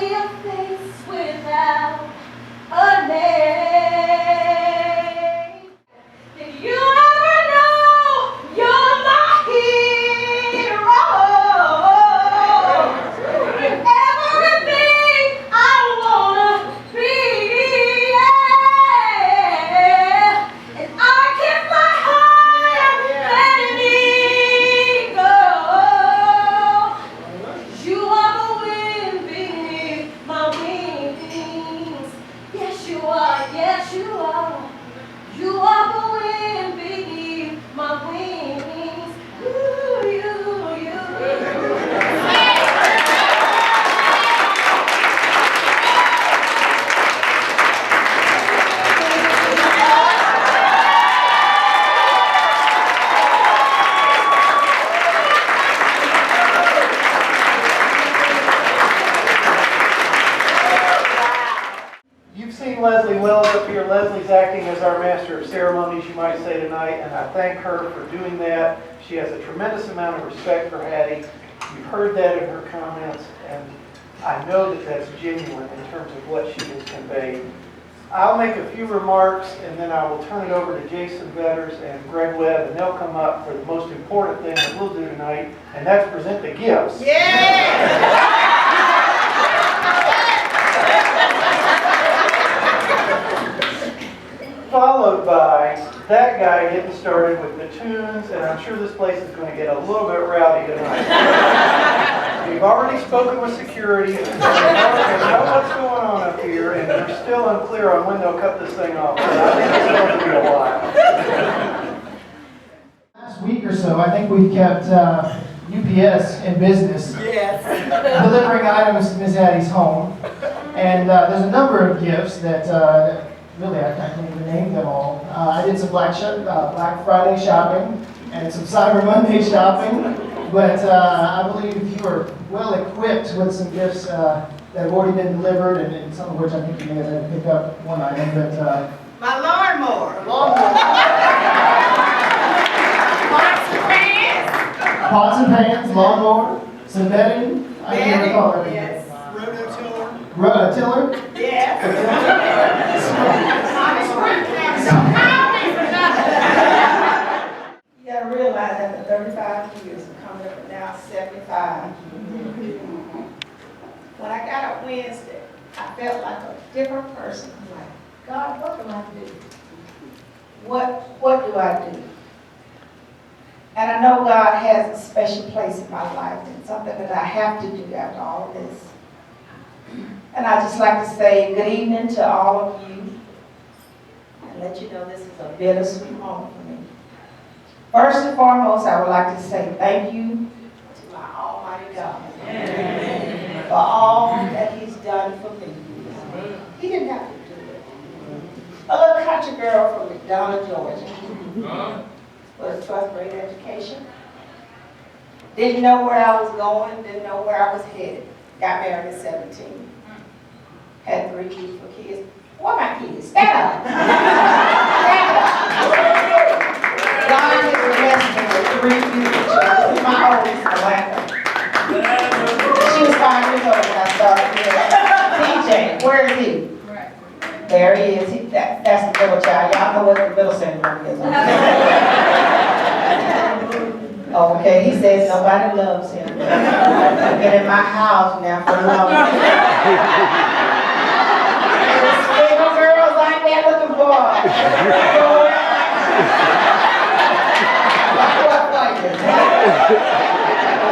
only a face without a name. Did you ever know you're my hero? Everything I wanna be, yeah. And I can fly higher than an eagle. You are the wind beneath my wings. Yes, you are. Yes, you are. You are the wind beneath my wings. Ooh, you. You've seen Leslie Wells up here. Leslie's acting as our master of ceremonies, you might say tonight, and I thank her for doing that. She has a tremendous amount of respect for Hattie. You've heard that in her comments, and I know that that's genuine in terms of what she has conveyed. I'll make a few remarks, and then I will turn it over to Jason Vetters and Greg Webb, and they'll come up for the most important thing that we'll do tonight, and that's present the gifts. Yeah! Followed by that guy getting started with the tunes, and I'm sure this place is going to get a little bit rowdy tonight. We've already spoken with security, and they know what's going on up here, and they're still unclear on when they'll cut this thing off. So I think it's going to be a while. Last week or so, I think we've kept UPS in business, delivering items to Miss Hattie's home. And there's a number of gifts that really, I can't even name them all. I did some Black Friday shopping and some Cyber Monday shopping, but I believe you are well equipped with some gifts that have already been delivered, and some of which I think you may have had to pick up one item, but My lawnmower. Pots and pans, lawnmower, some bedding, I can't recall everything. Yes. Rototiller? Yes. You gotta realize after 35 years of coming up and now 75. When I got up Wednesday, I felt like a different person. I'm like, God, what do I do? What do I do? And I know God has a special place in my life and something that I have to do after all of this. And I'd just like to say good evening to all of you and let you know this is a bittersweet moment for me. First and foremost, I would like to say thank you to my Almighty God for all that He's done for me. He didn't have to do it. A little country girl from McDonough, Georgia, with a 12th grade education. Didn't know where I was going, didn't know where I was headed. Got married at 17. Had 3 beautiful kids. What are my kids? Stand up. Stand up. God has blessed me with 3 beautiful children. My oldest, Atlanta. She was 5 years old when I started here. TJ, where is he? There he is. That's the middle child. Y'all know what the middle syndrome is. Okay, he says nobody loves him. I've been in my house now for long. Little girls ain't there looking for.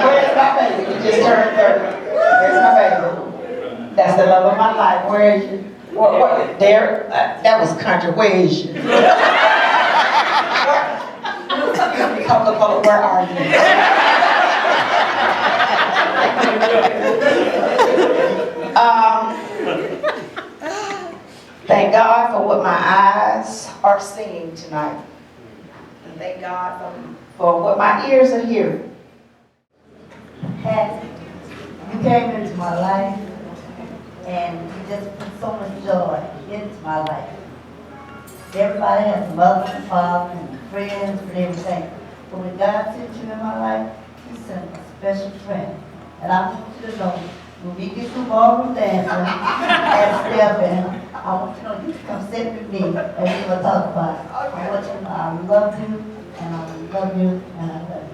Where's my baby? He just turned 30. Where's my baby? That's the love of my life. Where is you? What? There? That was country. Where is you? Coca-Cola, where are you? Thank God for what my eyes are seeing tonight. And thank God for what my ears are hearing. Hattie, you came into my life and you just put so much joy into my life. Everybody has a mother and father and friends and everything. But when God sent you in my life, He sent a special friend. And I want you to know when we get through ballroom dancing and stepping, I want you to know you can come sit with me and we're gonna talk about it. I want you to know I love you and I love you and I love you.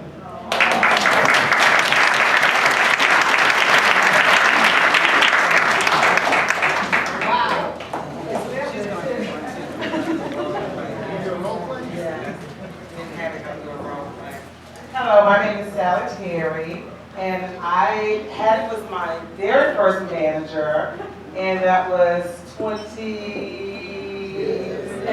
Hello, my name is Hattie, and Hattie was my very first manager, and that was 28 years ago.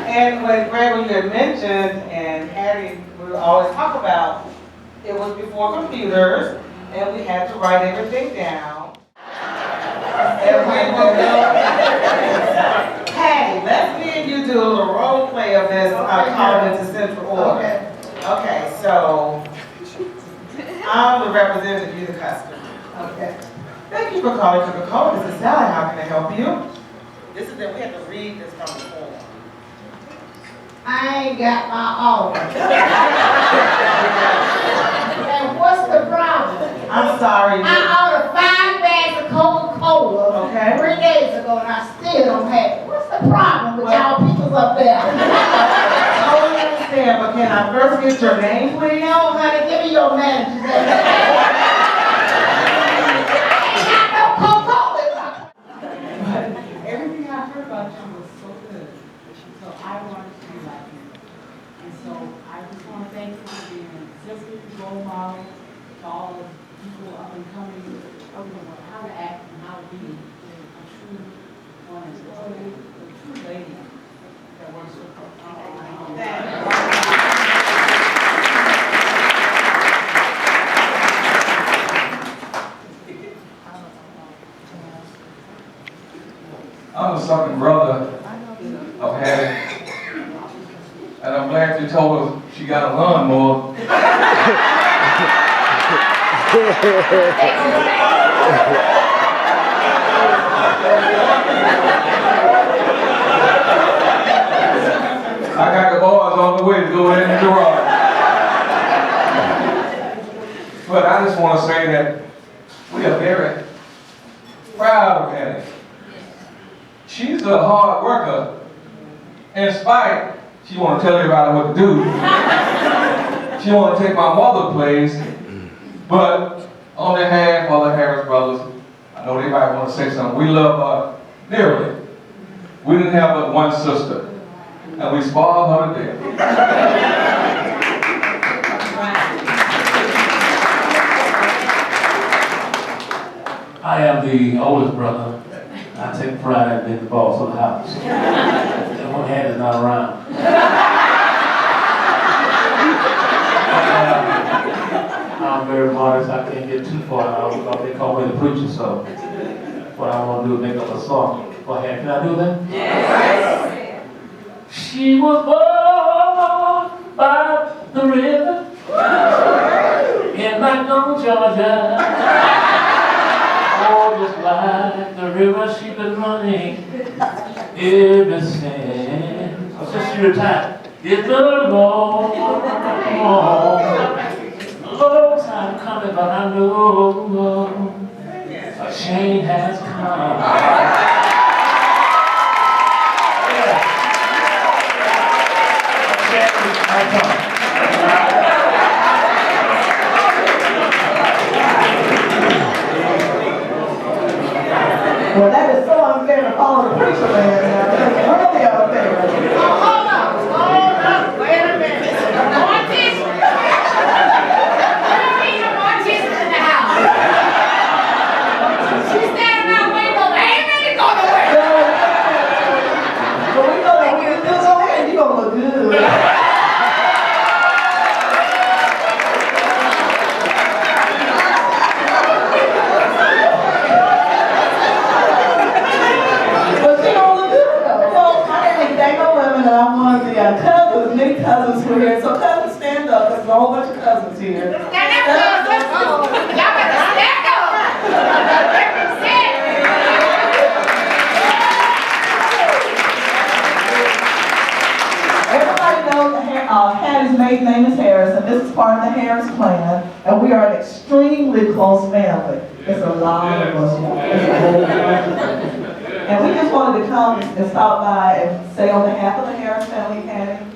And when Greg, when you had mentioned, and Hattie, we would always talk about, it was before computers, and we had to write everything down. And we would go, Hattie, let's me and you do a little role play of this, call it into central order. Okay, so I'm the representative, you the customer. Okay. Thank you for calling Coca-Cola. This is Sally. How can I help you? This is that we have to read this from the form. I ain't got my order. And what's the problem? I'm sorry. I ordered 5 bags of Coca-Cola Okay. 3 days ago and I still don't have it. What's the problem with y'all people up there? I totally understand, but can I first get your name, please? No, honey, give me your manager's name. I ain't got no Coca-Cola in my Everything I heard about you was so good. So I wanted to be like you. And so I just want to thank you for being just a role model to all the people up and coming, how to act and how to be a true one, a true lady that works with her. I'm the second brother of Hattie, and I'm glad you told her she got a lawnmower. I got the boys on the way to go in the garage. But I just want to say that we are very proud of Hattie. She's a hard worker. In spite, she want to tell everybody what to do. She want to take my mother's place. But on behalf of the Harris brothers, I know they might want to say something. We love her dearly. We didn't have but one sister, and we spoiled her to death. I am the oldest brother. I take pride in being the boss of the house. And when Hattie's not around. I'm very modest. I can't get too far. They call me the preacher, so what I want to do is make up a song for Hattie. Can I do that? Yes. She was born by the river in McDonald, Georgia. Oh, just like the river, she been running ever since. Since she retired. It's been a long time coming, but I know a change has come. Well, that is so unfair to follow the preacher man now. That's really unfair. Hold on, wait a minute. Mortis? Mortis in the house. She's standing out waiting on the ain't ready to go nowhere. But we know that when you do so good, you're going to look good. Many cousins were here, so cousins stand up. There's a whole bunch of cousins here. Stand up, cousins. Y'all better stand up. Everybody knows that Hattie's maiden name is Harris, and this is part of the Harris plan. And we are an extremely close family. It's a lot of us, y'all. It's a whole bunch. And we just wanted to come and stop by and say on behalf of the Harris family, Hattie,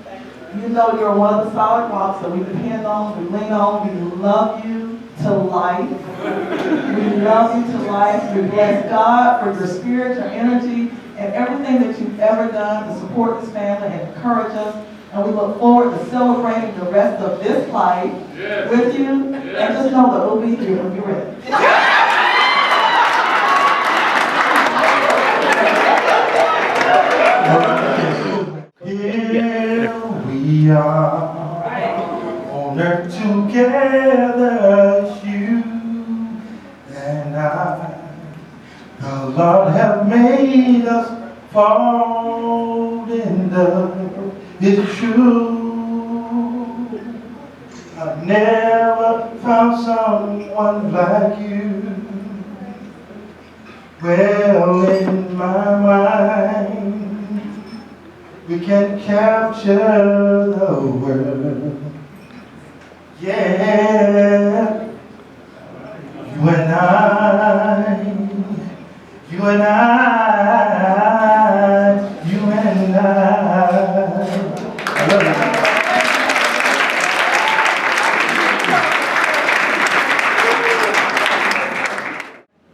you know you're one of the solid rocks that we depend on, we lean on, we love you to life. We love you to life. We bless God for your spirit, your energy, and everything that you've ever done to support this family and encourage us. And we look forward to celebrating the rest of this life with you. And just know that we'll be here when you're ready. Here we are on earth together, you and I. The Lord have made us fall in love. It's true. I've never found someone like you. Well, in my mind, we can capture the world. Yeah, you and I, you and I, you and I. I love you.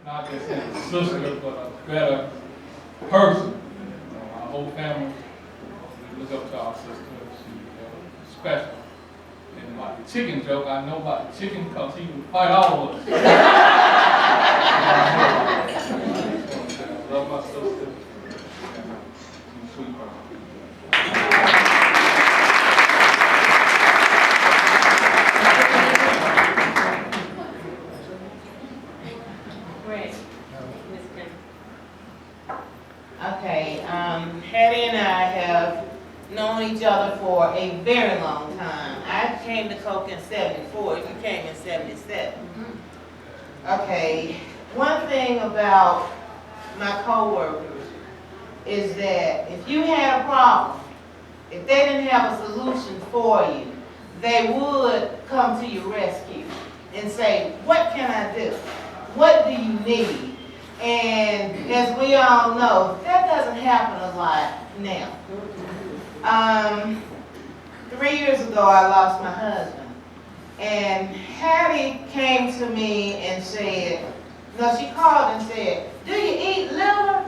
Not just a sister, but a better person. Our whole family, we look up to our sister. She's special. And about the chicken joke, I know about the chicken because he would fight all of us. I love my sister. She's a sweet person. Okay, Hattie and I have known each other for a very long time. I came to Coke in 74, you came in 77. Okay, one thing about my co-workers is that if you had a problem, if they didn't have a solution for you, they would come to your rescue and say, what can I do? What do you need? And as we all know, that doesn't happen a lot now. 3 years ago, I lost my husband. And Hattie came to me and said, no, she called and said, do you eat liver?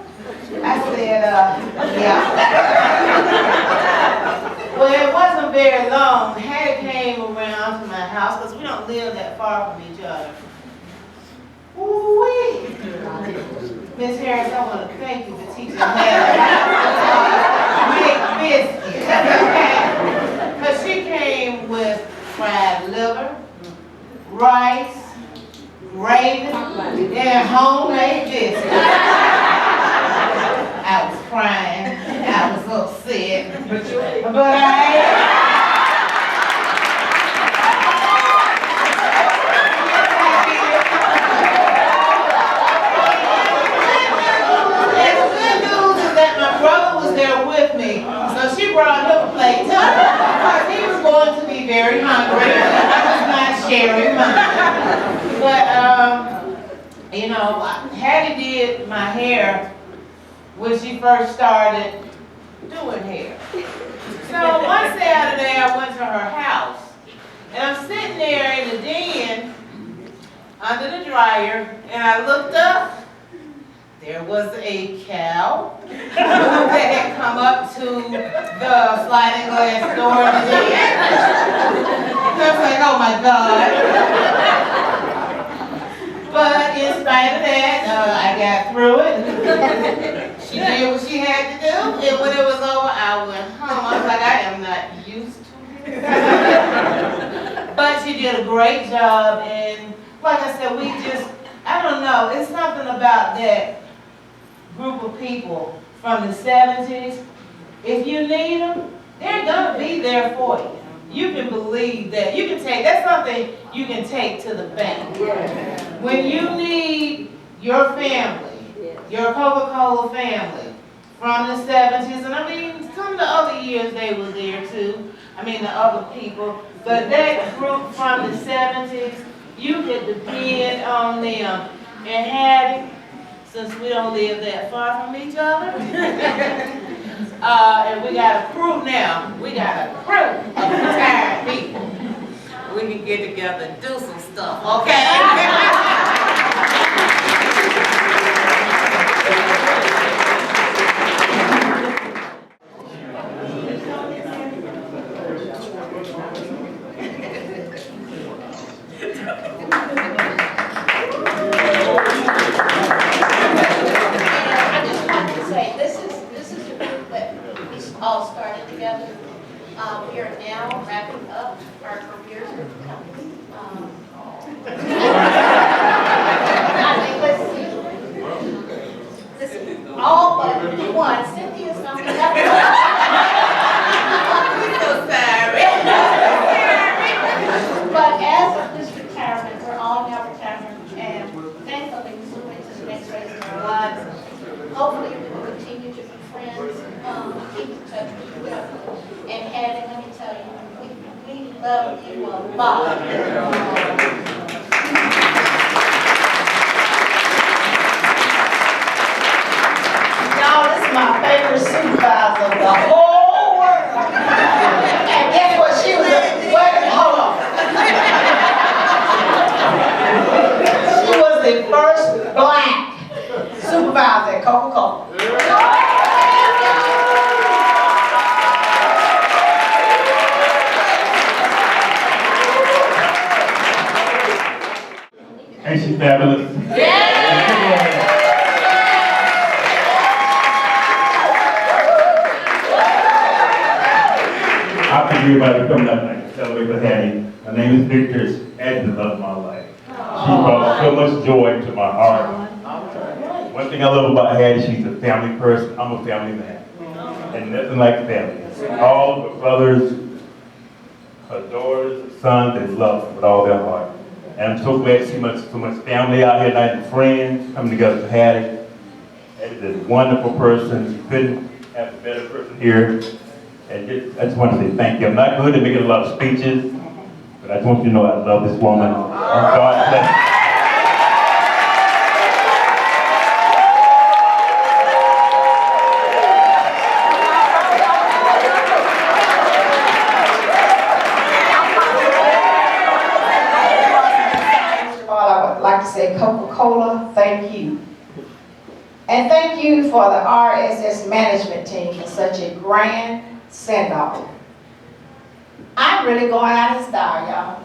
I said, yeah. Well, it wasn't very long. Hattie came around to my house because we don't live that far from each other. Ooh-wee. Miss Harris, I want to thank you for teaching Hattie how to make biscuits. Because she came with fried liver, rice, gravy, and homemade biscuits. I was crying. I was upset. But I with me. So she brought him a plate too, because he was going to be very hungry. I was not sharing mine. But, you know, Hattie did my hair when she first started doing hair. So one Saturday I went to her house, and I'm sitting there in the den under the dryer, and I looked up. There was a cow that had come up to the sliding glass door in the den. I was like, oh my God. But in spite of that, I got through it. She did what she had to do, and when it was over, I went home. I was like, I am not used to it. But she did a great job, and like I said, we just, I don't know, it's something about that group of people from the 70s. If you need them, they're gonna be there for you. You can believe that. You can take, that's something you can take to the bank. When you need your family, your Coca-Cola family from the 70s, and I mean, some of the other years they were there too. I mean, the other people, but that group from the 70s, you can depend on them. And Hattie, since we don't live that far from each other, and we got a crew now, we got a crew of retired people. We can get together and do some stuff, okay? All started together. We are now wrapping up our careers with the company. I mean, listen, all but one. Cynthia's not the other. We're so sorry. But as of this retirement, we're all now retirement, and thankfully moving to the next phase of our lives. Hopefully, we will continue to be friends, keep in touch with you. And Hattie, let me tell you, we love you a lot. Y'all, this is my favorite supervisor of the whole world. And guess what? She was hold on. She was the first black supervisor at Coca-Cola. Ain't she fabulous? I thank everybody for coming up tonight to celebrate with Hattie. My name is Victor. Hattie the love of my life. She brought so much joy to my heart. One thing I love about Hattie, she's a family person. I'm a family man. And nothing like family. All of her brothers, her daughters, her sons, they love her with all their heart. And I'm so glad to see so much family out here tonight and friends coming together for Hattie. Hattie's a wonderful person. You couldn't have a better person here. And I just want to say thank you. I'm not good at making a lot of speeches, but I just want you to know I love this woman. And God bless her. Say Coca-Cola, thank you. And thank you for the RSS management team for such a grand send-off. I'm really going out in style, y'all.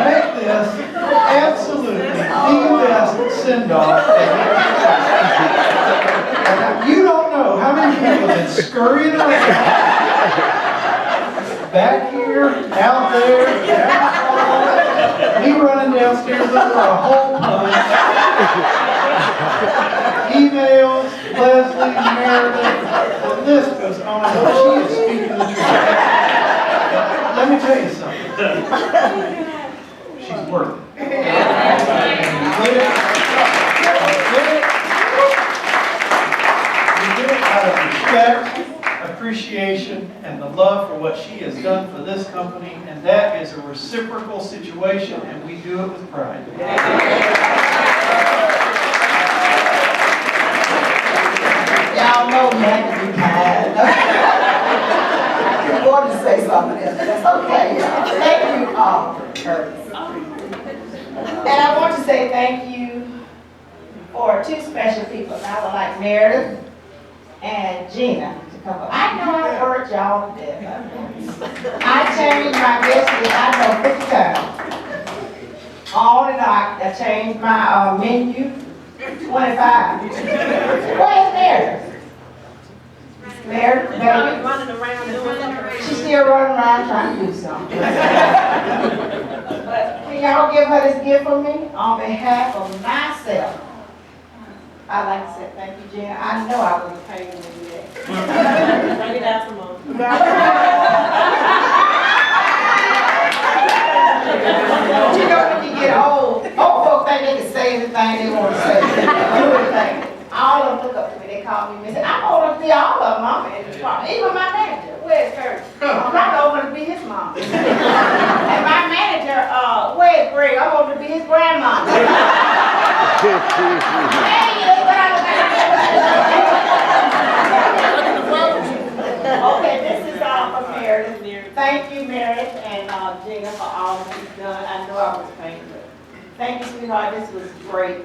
Make this absolutely the best send-off ever. You don't know how many people have been scurrying around back here, out there, me running downstairs over a whole bunch. Emails, Leslie, Meredith, the list goes on. She is speaking the truth. Let me tell you something. She's worth it. We did it out of respect, appreciation, and the love for what she has done for this company, and that is a reciprocal situation, and we do it with pride. Y'all know you have to be kind. I wanted to say something else, but that's okay. Thank you all, Curtis. And I want to say thank you for two special people. I would like Meredith and Gina. couple. I know I hurt y'all to death. I changed my destiny, I know 50 times. On and on, I changed my menu 25. Where's Mary? Mary, baby? Running around doing something. She's still running around trying to do something. But can y'all give her this gift for me? On behalf of myself, I'd like to say thank you, Jen. I know I would have paid you to do that. Bring it out some more. You know, when you get old folks think they can say anything they want to say. Do anything. All of them look up to me, they call me Miss. I'm old enough to be all of them, mama, in the department. Even my manager, where's her? I'm not old enough to be his mom. And my manager, where's Greg? I'm old enough to be his grandma. Okay, this is all for Meredith. Thank you, Meredith and Gina, for all that you've done. I know I was painful. Thank you, sweetheart. This was great.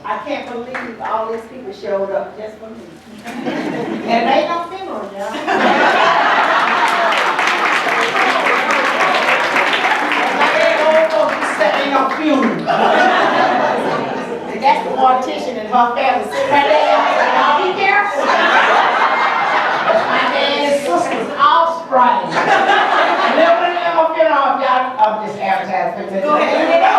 I can't believe all these people showed up just for me. And it ain't no funeral, y'all. Ain't no funeral. That's the mortician and her family sitting right there. Y'all be careful. My dad's sister's offspring. Never in my funeral, y'all. I'm just advertising. Go ahead.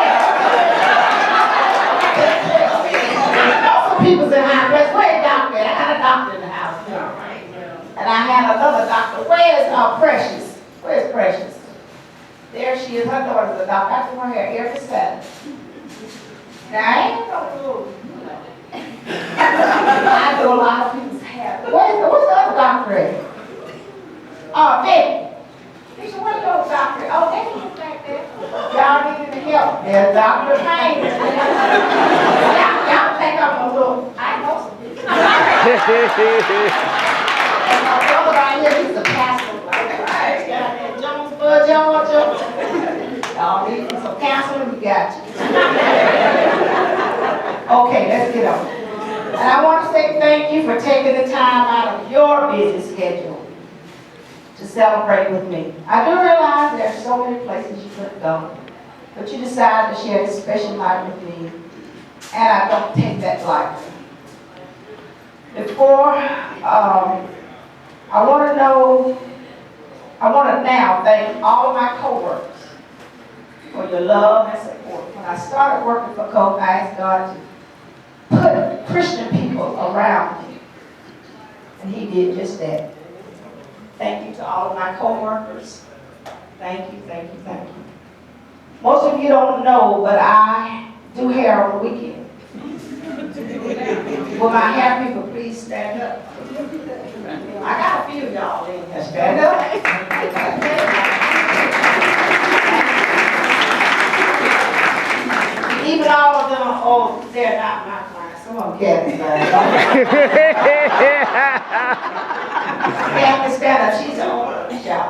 People's in high place. Where's doctor? I had a doctor in the house. And I had another doctor. Where's Precious? Where's Precious? There she is. Her daughter's a doctor. I do her hair every Saturday. Now I ain't no fool. I do a lot of people's hair. What's the other doctor at? Oh, Vicky. He said, where's your doctor? Oh, they can back there. Y'all need any help? There's Dr. Payne. Y'all think I'm a little, I know some people. And my brother right here, he's a pastor. Right, down there in Jonesboro, Georgia. Y'all need some counseling, we got you. Okay, let's get on. And I want to say thank you for taking the time out of your busy schedule to celebrate with me. I do realize there are so many places you could go, but you decided to share this special night with me, and I don't take that lightly. Before, I want to now thank all of my co-workers for your love and support. When I started working for Coke, I asked God to put Christian people around me, and He did just that. Thank you to all of my co-workers. Thank you, thank you, thank you. Most of you don't know, but I do hair on the weekend. Will my hair people please stand up? I got a few of y'all in here. Stand up. Even all of them, oh, they're not my clients. Some of them Kathy's clients. Kathy, stand up. She's the owner of the shop.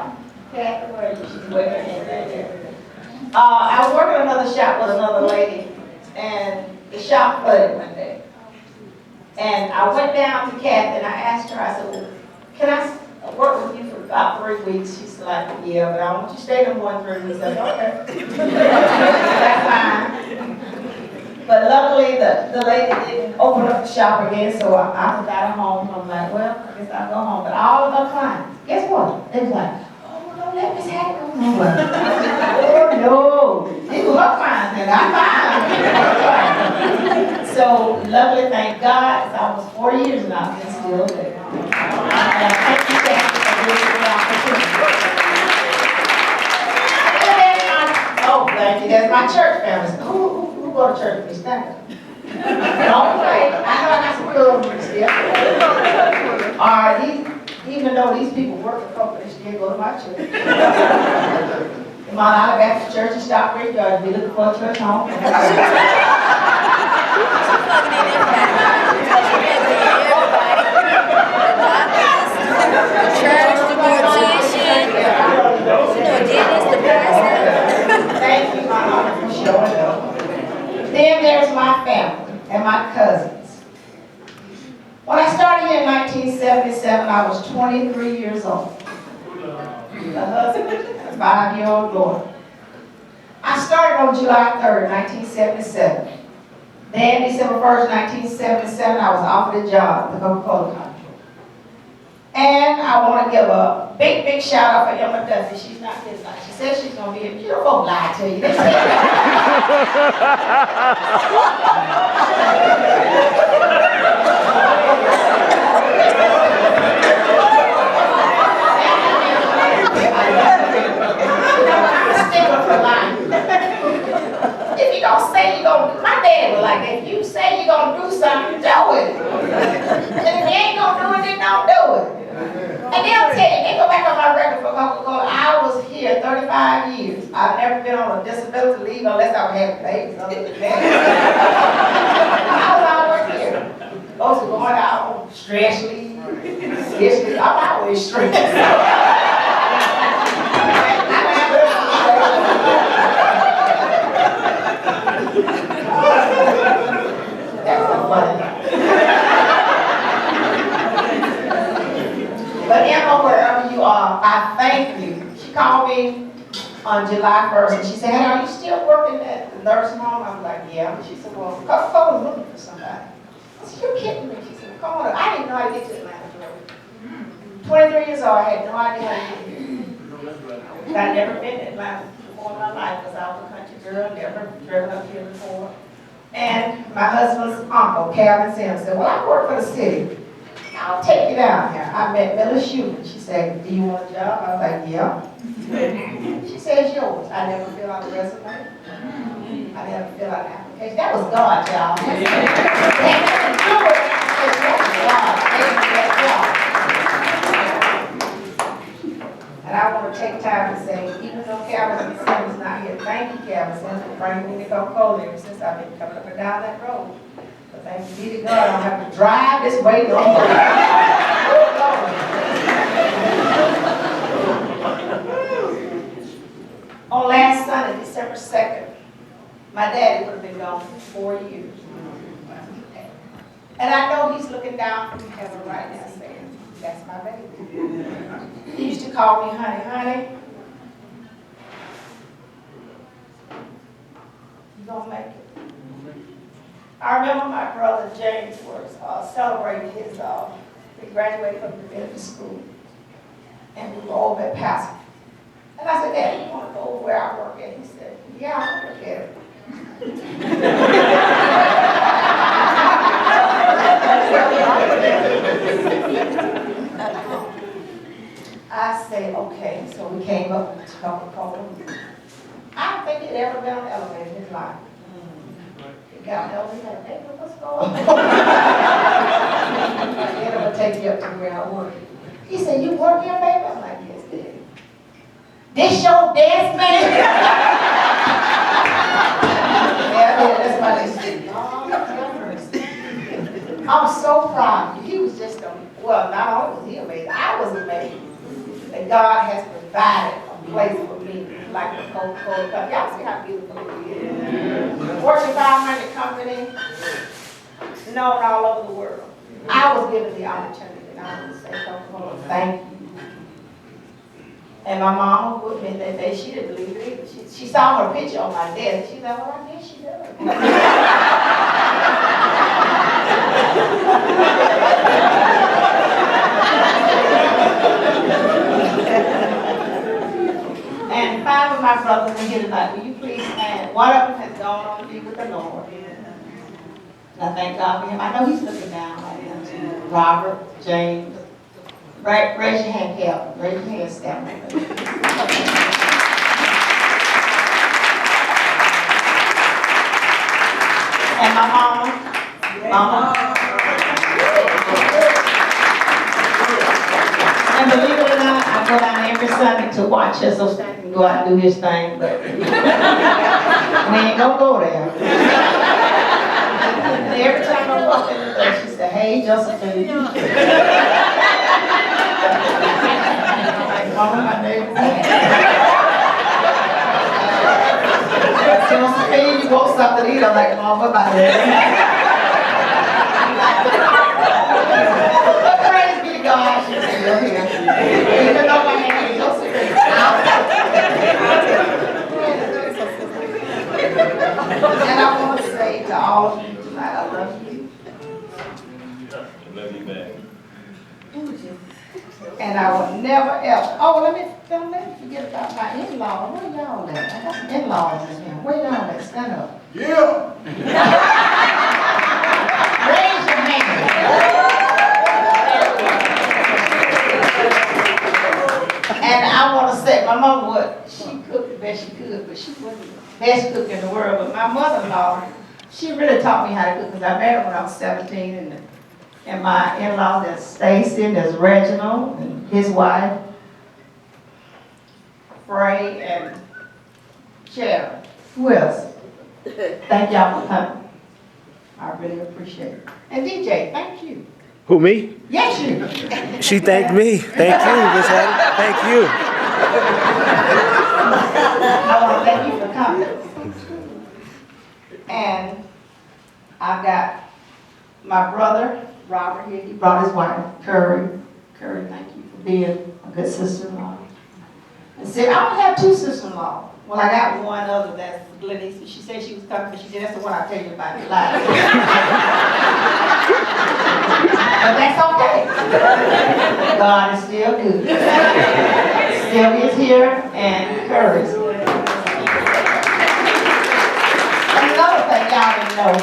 Kathy, where are you? She's waving her hand right there. I was working another shop with another lady, and the shop flooded one day. And I went down to Kathy and I asked her, I said, well, can I work with you for about 3 weeks? She's like, yeah, but I want you to stay no more than 3 weeks. I said, okay. That's fine. But luckily, the lady didn't open up the shop again, so I got her home. I'm like, well, I guess I'll go home. But all of her clients, guess what? They was like, oh, don't let Miss Hattie go home. Oh, no. These were her clients, and I'm fine. So, luckily, thank God, I was 4 years and I've been still there. Thank you, Kathy, for giving me the opportunity. Oh, thank you. That's my church family. Who go to church with me? Stand up. Don't play. I know I got some cousins still. Even though these people work for companies, they still go to my church. In my Alabama church in Stock Graveyard, be looking for a church home. Thank you, my honor, for showing up. Then there's my family and my cousins. When I started here in 1977, I was 23 years old. A husband and a 5-year-old daughter. I started on July 3rd, 1977. Then, December 1st, 1977, I was offered a job at the Coca-Cola Company. And I want to give a big, big shout out for Emma Duffy. She's not here tonight. She said she's going to be here. You don't go lie to you. They say I'm a stickler for lying. If you don't say you're going to do, my dad was like that. If you say you're going to do something, do it. And if you ain't going to do it, then don't do it. And they'll tell you, they go back on my record for Coca-Cola. I was here 35 years. I've never been on a disability leave unless I was having babies. Other than that, I was always here. Those who going out on stress leave, sick leave, I'm always stressed. That's so funny. But Emma, wherever you are, I thank you. She called me on July 1st and she said, "Hey, are you still working at the nursing home?" I was like, "Yeah." She said, "Well, Coca-Cola's looking for somebody." I said, "You're kidding me." She said, "Well, come on." I didn't know how to get to Atlanta, Georgia. 23 years old, I had no idea how to get here. I'd never been to Atlanta before in my life because I was a country girl, never driven up here before. And my husband's uncle, Calvin Sims, said, "Well, I work for the city. I'll take you down here." I met Millie Schumann. She said, "Do you want a job?" I was like, "Yeah." She said, "It's yours." I never filled out a resume. I never filled out an application. That was God, y'all. They didn't do it. That was God. They gave me that job. And I want to take time to say, even though Calvin Sims is not here, thank you, Calvin Sims, for bringing me to Coca-Cola ever since I've been coming up and down that road. But thank you be to God, I don't have to drive this way no more. On last Sunday, December 2nd, my daddy would have been gone for 4 years. And I know he's looking down from heaven right now saying, "That's my baby." He used to call me honey, honey. You gonna make it. I remember my brother James was celebrating his, he graduated from the divinity school. And we were over at Pastor. And I said, "Dad, you want to go where I work at?" He said, "Yeah, I work at it." I said, "Okay." So we came up to Coca-Cola. I don't think he'd ever been on an elevator in his life. He got on the elevator and said, "Hey, what's going on?" Then I'm going to take you up to where I work. He said, "You work here, baby?" I'm like, "Yes, Daddy." "This your dance man?" Yeah, that's why they said, I'm so proud of you. He was just well, not only was he amazing, I was amazed that God has provided a place for me, like the Coca-Cola Company. Y'all see how beautiful it is? Fortune 500 company, known all over the world. I was given the opportunity, and I want to say, Coca-Cola, thank you. And my mama would admit that day she didn't believe it either. She saw her picture on my desk. She said, "Well, I guess she does." And 5 of my brothers are here tonight. Will you please stand? One of them has gone on to be with the Lord. And I thank God for him. I know he's looking down right now too. Robert, James. Right, raise your hand, Calvin. Raise your hand, stand. And my mama. And believe it or not, I go down every Sunday to watch her so Stan can go out and do his thing, but we ain't gonna go there. And every time I walk in the door, she said, "Hey, Josephine." I'm like, "Mama, my name is Josephine, you want something to eat?" I'm like, "Mama, my name is And I want to say to all of you tonight, I love you. Love you back. And I will never ever, don't let me forget about my in-laws. Where y'all at? I got some in-laws in here. Where y'all at? Stand up. Yeah. Raise your hand. And I want to say, my mom she cooked the best she could, but she wasn't the best cook in the world. But my mother-in-law, she really taught me how to cook, because I married when I was 17, and my in-laws, there's Stacy, and there's Reginald, and his wife, Frey, and Sharon. Who else? Thank y'all for coming. I really appreciate it. And DJ, thank you. Who, me? Yes, you. She thanked me. Thank you, Miss Hattie. Thank you. I want to thank you for coming. And I've got my brother, Robert, here. He brought his wife, Curry. Curry, thank you for being a good sister-in-law. And said, I don't have two sisters-in-law. Well, I got one other, that's Glenise. She said she was coming, but she said, that's the one I'll tell you about in life. But that's okay. God is still good. Sylvia's here, and Curry's here. And another thing y'all didn't know,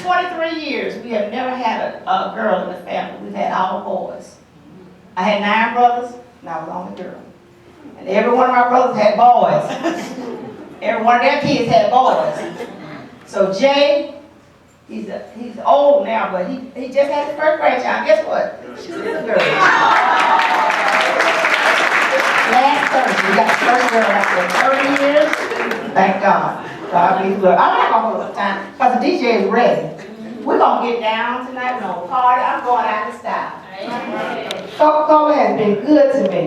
23 years, we have never had a girl in the family. We've had all boys. I had 9 brothers, and I was the only girl. And every one of my brothers had boys. Every one of their kids had boys. So Jay, he's old now, but he just had his first grandchild. Guess what? She's a girl. Last Thursday, we got the first girl after 30 years. Thank God. God be glory. I'm not gonna hold up time because the DJ is ready. We're gonna get down tonight. We're gonna party. I'm going out of style. Coca-Cola has been good to me.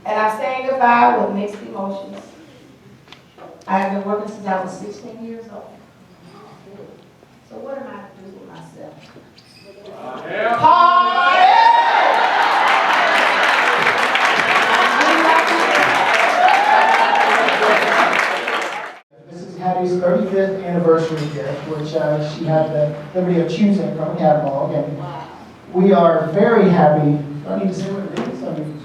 And I'm saying goodbye with mixed emotions. I have been working since I was 16 years old. So what am I to do with myself? Party! This is Hattie's 35th anniversary gift, which she had the liberty of choosing from a catalog, and we are very happy. Do I need to say what it is?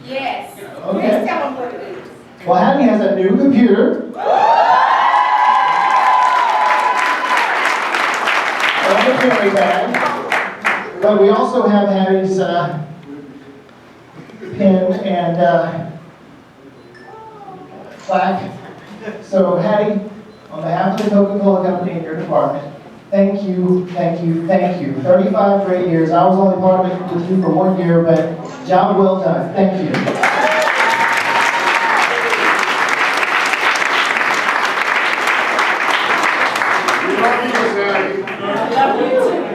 Yes. Okay. Please tell them what it is. Well, Hattie has a new computer. On the carry bag. But we also have Hattie's pin and plaque. So Hattie, on behalf of the Coca-Cola Company and your department, thank you, thank you, thank you. 35 great years. I was only part of it with you for 1 year, but job well done. Thank you. We love you, Miss Hattie.